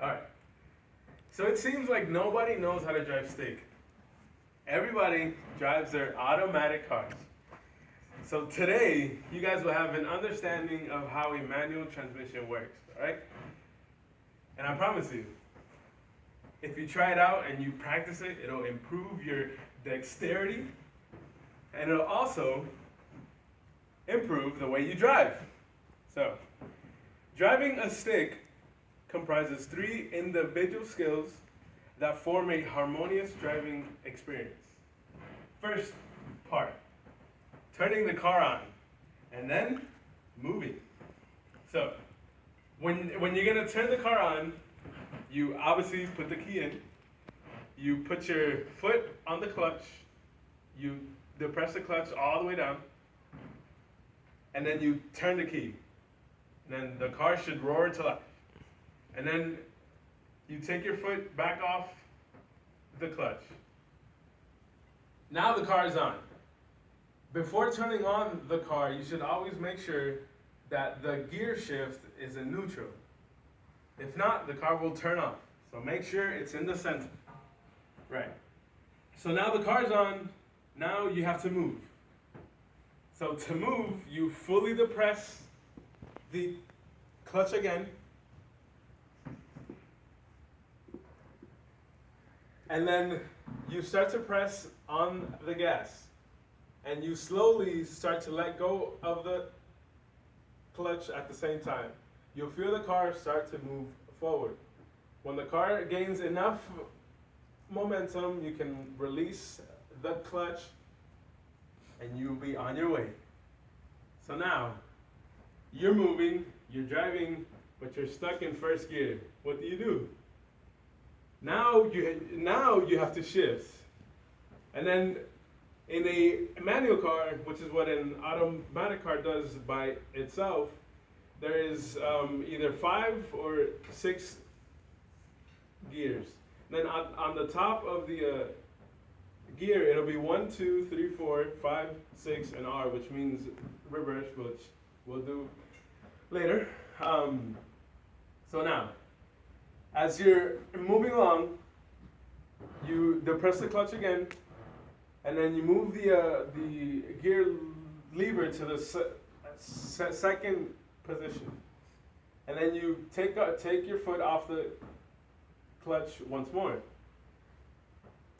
All right. So it seems like nobody knows how to drive stick. Everybody drives their automatic cars. So today, you guys will have an understanding of how a manual transmission works, all right? And I promise you, if you try it out and you practice it, it'll improve your dexterity and it'll also improve the way you drive. So, driving a stick comprises three individual skills that form a harmonious driving experience. First part, turning the car on, and then moving. So, when you're gonna turn the car on, you obviously put the key in, you put your foot on the clutch, you depress the clutch all the way down, and then you turn the key. And then the car should roar to life. And then you take your foot back off the clutch. Now the car is on. Before turning on the car, you should always make sure that the gear shift is in neutral. If not, the car will turn off. So make sure it's in the center. Right. So now the car's on. Now you have to move. So to move, you fully depress the clutch again. And then you start to press on the gas. And you slowly start to let go of the clutch at the same time. You'll feel the car start to move forward. When the car gains enough momentum, you can release the clutch and you'll be on your way. So now, you're moving, you're driving, but you're stuck in first gear. What do? Now you have to shift. And then in a manual car, which is what an automatic car does by itself, there is either 5 or 6 gears. Then on the top of the gear, it'll be 1, 2, 3, 4, 5, 6, and R, which means reverse, which we'll do later. So now, as you're moving along, you depress the clutch again, and then you move the gear lever to the second position, and then you take your foot off the clutch once more.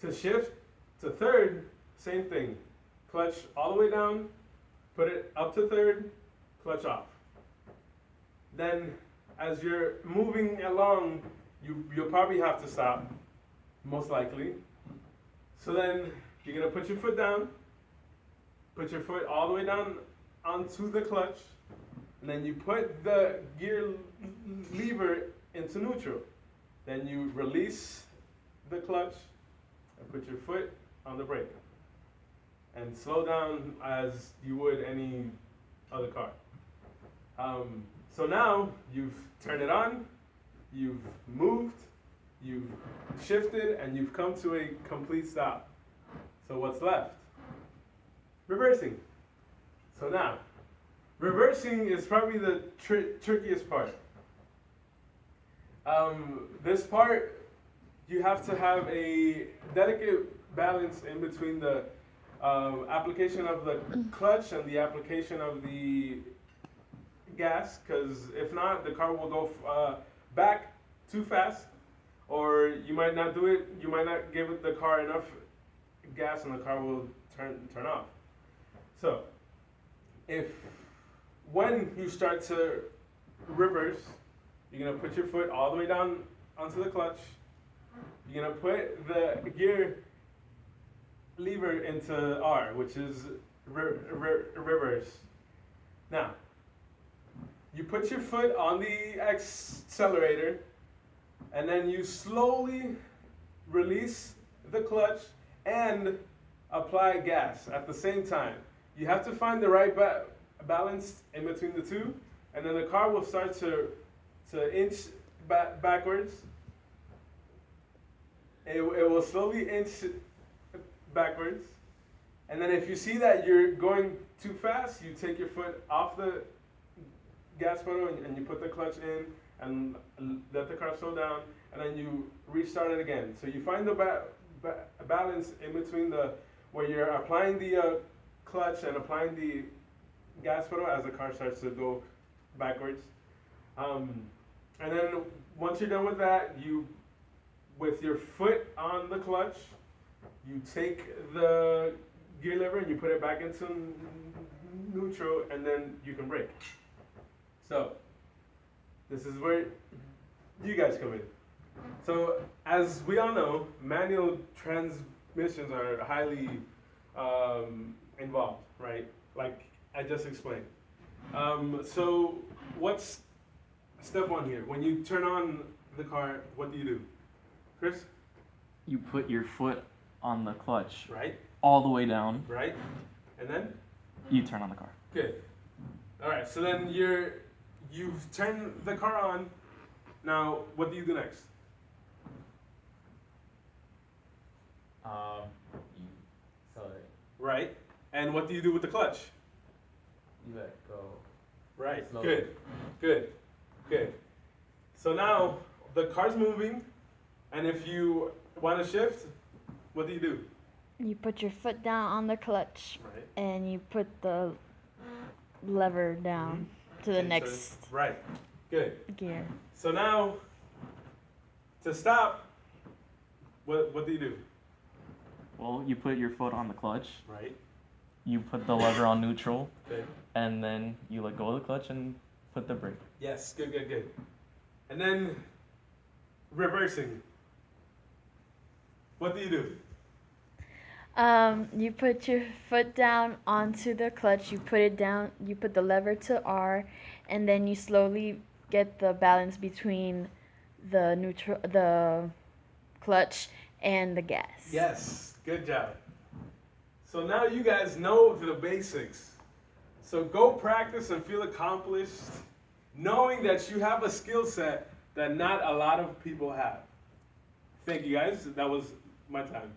To shift to third, same thing. Clutch all the way down, put it up to third, clutch off. Then, as you're moving along, you'll probably have to stop, most likely. So then, you're gonna put your foot down, put your foot all the way down onto the clutch, and then you put the gear lever into neutral. Then you release the clutch and put your foot on the brake. And slow down as you would any other car. So now you've turned it on, you've moved, you've shifted, and you've come to a complete stop. So what's left? Reversing. So now, reversing is probably the trickiest part. This part, you have to have a delicate balance in between the application of the clutch and the application of the gas, because if not, the car will go back too fast, or you might not do it, you might not give the car enough gas and the car will turn off. So, when you start to reverse, you're gonna put your foot all the way down onto the clutch. You're gonna put the gear lever into R, which is reverse. Now, you put your foot on the accelerator, and then you slowly release the clutch and apply gas at the same time. You have to find the right balance in between the two, and then the car will start to inch backwards. It will slowly inch backwards. And then if you see that you're going too fast, you take your foot off the gas pedal and you put the clutch in, and let the car slow down, and then you restart it again. So you find the balance in between the where you're applying the clutch and applying the gas pedal as the car starts to go backwards. And then once you're done with that, you with your foot on the clutch, you take the gear lever and you put it back into neutral, and then you can brake. So this is where you guys come in. So as we all know, manual transmissions are highly involved, right? Like I just explained. So what's step one here? When you turn on the car, what do? Chris? You put your foot on the clutch Right, all the way down. right. And then? You turn on the car. Good. All right, so then you've turned the car on. Now, what do you do next? You accelerate. Right. And what do you do with the clutch? You let go. Right. Slowly. Good. Good. Good. So now the car's moving, and if you want to shift, what do? You put your foot down on the clutch Right. and you put the lever down to the And so- next right. Good. gear. So now, to stop, what do? Well, you put your foot on the clutch, Right. you put the lever on neutral, Good. and then you let go of the clutch and put the brake. Yes. Good. Good. Good. And then reversing. What do? You put your foot down onto the clutch, you put it down, you put the lever to R, and then you slowly get the balance between the clutch and the gas. Yes, good job. So now you guys know the basics. So go practice and feel accomplished, knowing that you have a skill set that not a lot of people have. Thank you guys. That was my time.